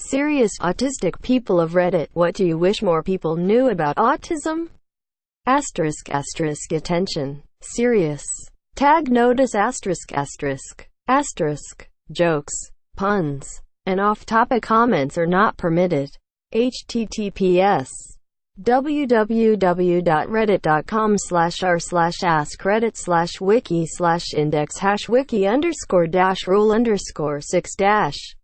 Serious autistic people of Reddit, what do you wish more people knew about autism? Asterisk asterisk attention. Serious. Tag notice asterisk asterisk. Asterisk. Jokes, puns, and off-topic comments are not permitted. https www.reddit.com/r/ask-reddit/wiki_-rule_6-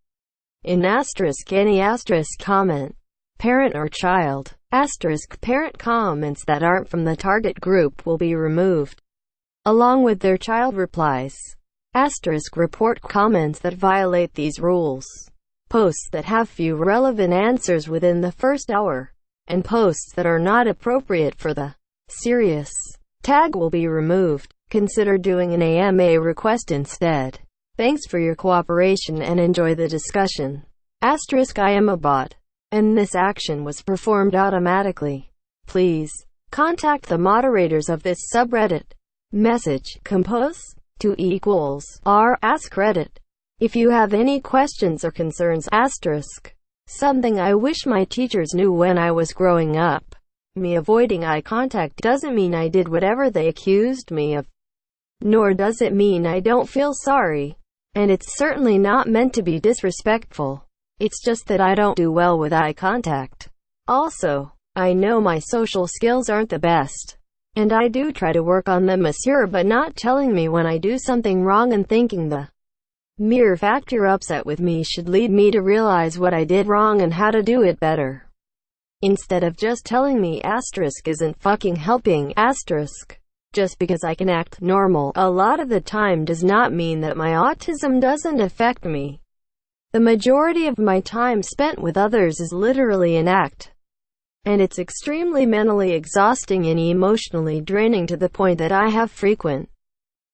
in asterisk any asterisk comment, parent or child, asterisk parent comments that aren't from the target group will be removed, along with their child replies. Asterisk report comments that violate these rules. Posts that have few relevant answers within the first hour, and posts that are not appropriate for the serious tag will be removed. Consider doing an AMA request instead. Thanks for your cooperation and enjoy the discussion. Asterisk I am a bot, and this action was performed automatically. Please contact the moderators of this subreddit. Message compose to =r@ask Reddit if you have any questions or concerns. Asterisk something I wish my teachers knew when I was growing up. Me avoiding eye contact doesn't mean I did whatever they accused me of, nor does it mean I don't feel sorry. And it's certainly not meant to be disrespectful. It's just that I don't do well with eye contact. Also, I know my social skills aren't the best, and I do try to work on them, monsieur, but not telling me when I do something wrong and thinking the mere fact you're upset with me should lead me to realize what I did wrong and how to do it better, instead of just telling me asterisk isn't fucking helping. Asterisk just because I can act normal a lot of the time does not mean that my autism doesn't affect me. The majority of my time spent with others is literally an act, and it's extremely mentally exhausting and emotionally draining to the point that I have frequent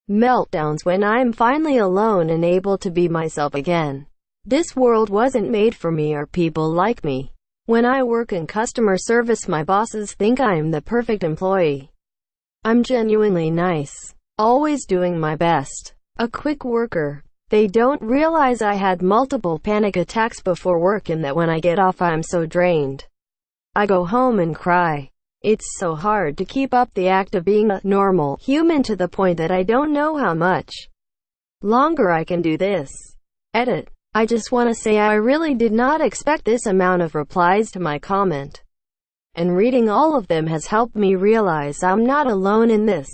meltdowns when I'm finally alone and able to be myself again. This world wasn't made for me or people like me. When I work in customer service, my bosses think I'm the perfect employee. I'm genuinely nice, always doing my best, a quick worker. They don't realize I had multiple panic attacks before work and that when I get off I'm so drained, I go home and cry. It's so hard to keep up the act of being a normal human to the point that I don't know how much longer I can do this. Edit. I just want to say I really did not expect this amount of replies to my comment, and reading all of them has helped me realize I'm not alone in this.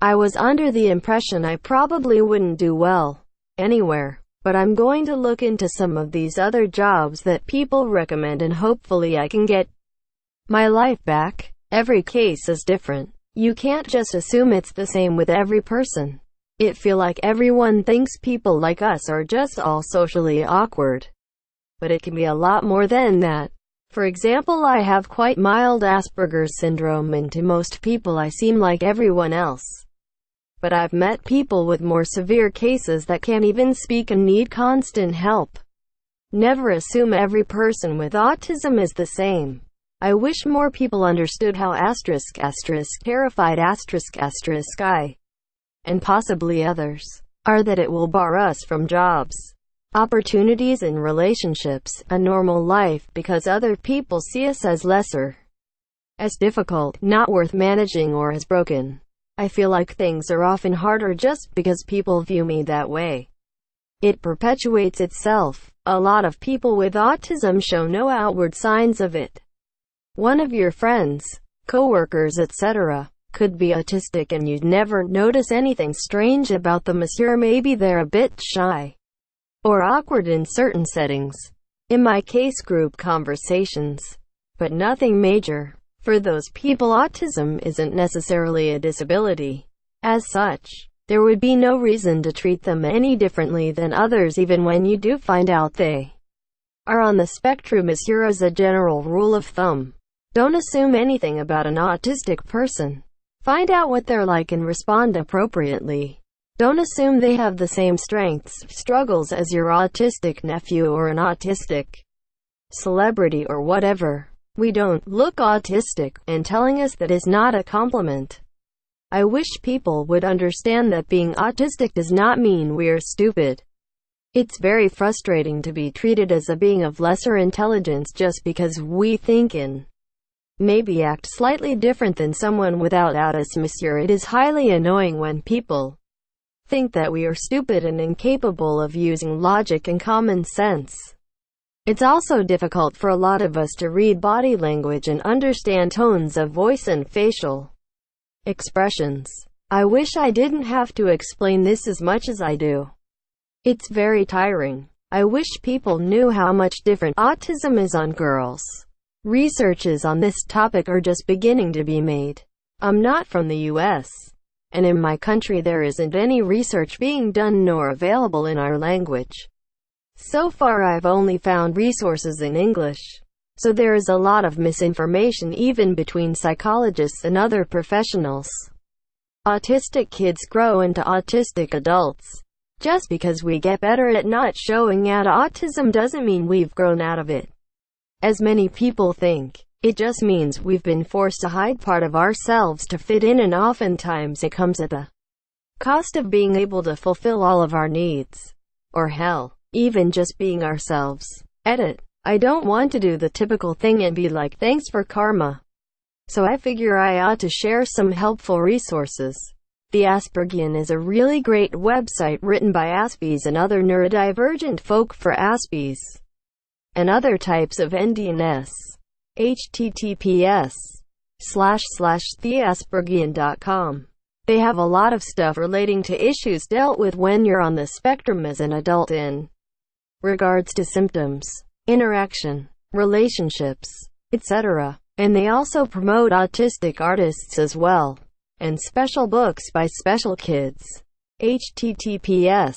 I was under the impression I probably wouldn't do well anywhere, but I'm going to look into some of these other jobs that people recommend and hopefully I can get my life back. Every case is different. You can't just assume it's the same with every person. It feel like everyone thinks people like us are just all socially awkward, but it can be a lot more than that. For example, I have quite mild Asperger's syndrome, and to most people I seem like everyone else. But I've met people with more severe cases that can't even speak and need constant help. Never assume every person with autism is the same. I wish more people understood how terrified I, and possibly others, are that it will bar us from jobs, opportunities and relationships, a normal life, because other people see us as lesser, as difficult, not worth managing, or as broken. I feel like things are often harder just because people view me that way. It perpetuates itself. A lot of people with autism show no outward signs of it. One of your friends, coworkers, etc., could be autistic and you'd never notice anything strange about them, monsieur. Maybe they're a bit shy or awkward in certain settings. In my case, group conversations, but nothing major. For those people, autism isn't necessarily a disability. As such, there would be no reason to treat them any differently than others, even when you do find out they are on the spectrum, monsieur. As a general rule of thumb, don't assume anything about an autistic person. Find out what they're like and respond appropriately. Don't assume they have the same strengths, struggles as your autistic nephew or an autistic celebrity or whatever. We don't look autistic, and telling us that is not a compliment. I wish people would understand that being autistic does not mean we're stupid. It's very frustrating to be treated as a being of lesser intelligence just because we think and maybe act slightly different than someone without autism. Monsieur, it is highly annoying when people think that we are stupid and incapable of using logic and common sense. It's also difficult for a lot of us to read body language and understand tones of voice and facial expressions. I wish I didn't have to explain this as much as I do. It's very tiring. I wish people knew how much different autism is on girls. Researches on this topic are just beginning to be made. I'm not from the US, and in my country there isn't any research being done nor available in our language. So far I've only found resources in English. So there is a lot of misinformation even between psychologists and other professionals. Autistic kids grow into autistic adults. Just because we get better at not showing out autism doesn't mean we've grown out of it, as many people think. It just means we've been forced to hide part of ourselves to fit in, and oftentimes it comes at the cost of being able to fulfill all of our needs. Or hell, even just being ourselves. Edit. I don't want to do the typical thing and be like, thanks for karma. So I figure I ought to share some helpful resources. The Aspergian is a really great website written by Aspies and other neurodivergent folk for Aspies and other types of NDNS. https://theaspergian.com. They have a lot of stuff relating to issues dealt with when you're on the spectrum as an adult in regards to symptoms, interaction, relationships, etc. And they also promote autistic artists as well, and special books by special kids. https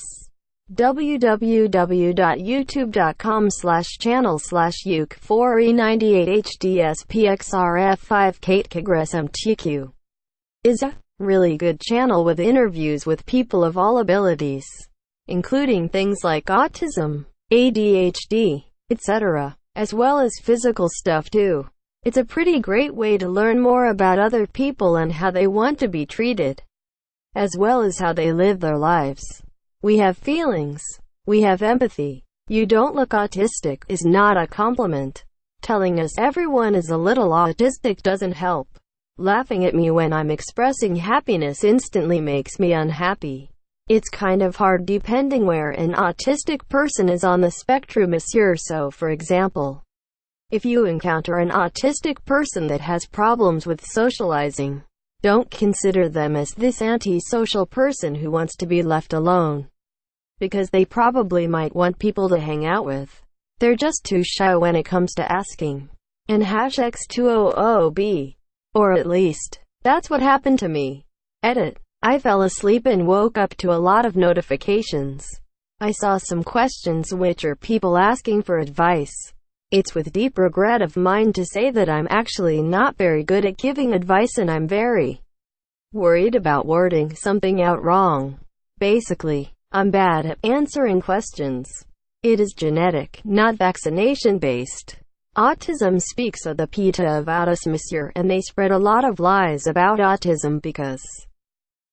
www.youtube.com/channel/uke4e98hdspxrf5 is a really good channel with interviews with people of all abilities, including things like autism, ADHD, etc., as well as physical stuff too. It's a pretty great way to learn more about other people and how they want to be treated, as well as how they live their lives. We have feelings. We have empathy. You don't look autistic is not a compliment. Telling us everyone is a little autistic doesn't help. Laughing at me when I'm expressing happiness instantly makes me unhappy. It's kind of hard depending where an autistic person is on the spectrum, monsieur. So, for example, if you encounter an autistic person that has problems with socializing, don't consider them as this anti-social person who wants to be left alone, because they probably might want people to hang out with. They're just too shy when it comes to asking. And #X200B. Or at least, that's what happened to me. Edit. I fell asleep and woke up to a lot of notifications. I saw some questions which are people asking for advice. It's with deep regret of mine to say that I'm actually not very good at giving advice, and I'm very worried about wording something out wrong. Basically, I'm bad at answering questions. It is genetic, not vaccination-based. Autism speaks of the PETA of Autis, monsieur, and they spread a lot of lies about autism because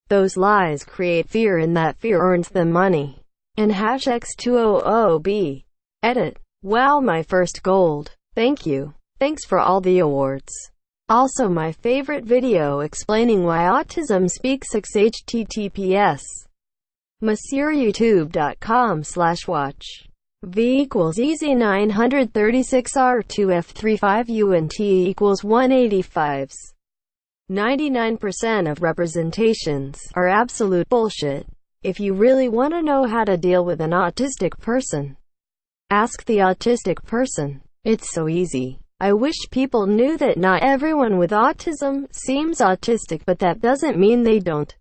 those lies create fear, and that fear earns them money. And #X200B. Edit. Wow, my first gold. Thank you. Thanks for all the awards. Also my favorite video explaining why autism speaks. https monsieuryoutube.com/watch v equals easy 936r2f35 unt equals 185s. 99% of representations are absolute bullshit. If you really want to know how to deal with an autistic person, ask the autistic person. It's so easy. I wish people knew that not everyone with autism seems autistic, but that doesn't mean they don't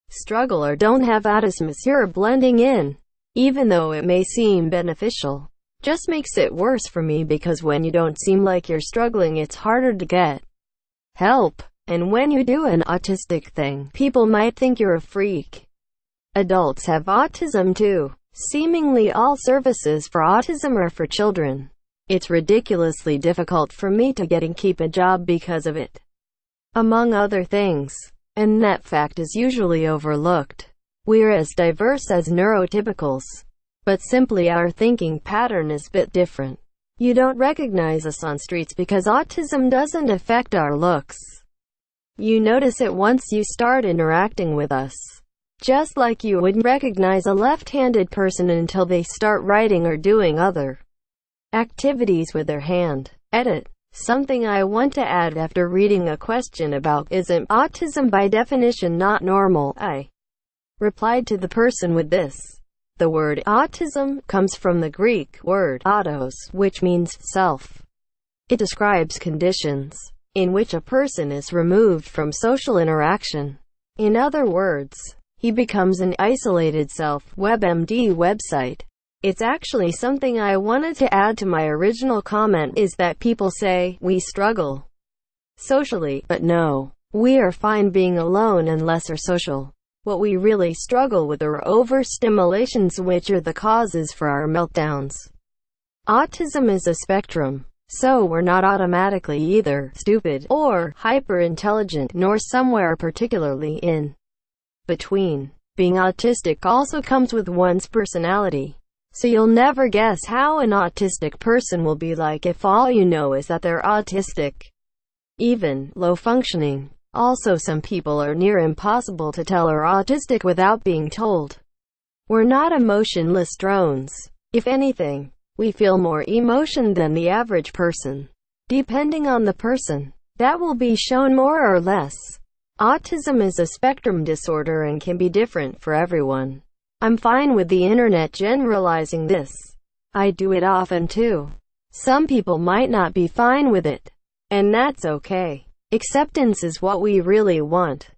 struggle or don't have autism. You're blending in, even though it may seem beneficial, just makes it worse for me, because when you don't seem like you're struggling, it's harder to get help. And when you do an autistic thing, people might think you're a freak. Adults have autism too. Seemingly all services for autism are for children. It's ridiculously difficult for me to get and keep a job because of it, among other things. And that fact is usually overlooked. We're as diverse as neurotypicals. but simply our thinking pattern is a bit different. You don't recognize us on streets because autism doesn't affect our looks. You notice it once you start interacting with us. Just like you wouldn't recognize a left-handed person until they start writing or doing other activities with their hand. Edit. Something I want to add after reading a question about isn't autism by definition not normal? I replied to the person with this. The word autism comes from the Greek word autos, which means self. It describes conditions in which a person is removed from social interaction. In other words, he becomes an isolated self. WebMD website. It's actually something I wanted to add to my original comment is that people say, we struggle socially, but no, we are fine being alone and lesser social. What we really struggle with are overstimulations, which are the causes for our meltdowns. Autism is a spectrum, so we're not automatically either stupid or hyper-intelligent, nor somewhere particularly in between. Being autistic also comes with one's personality, so you'll never guess how an autistic person will be like if all you know is that they're autistic. Even low-functioning. Also, some people are near impossible to tell are autistic without being told. We're not emotionless drones. If anything, we feel more emotion than the average person. Depending on the person, that will be shown more or less. Autism is a spectrum disorder and can be different for everyone. I'm fine with the internet generalizing this. I do it often too. Some people might not be fine with it, and that's okay. Acceptance is what we really want.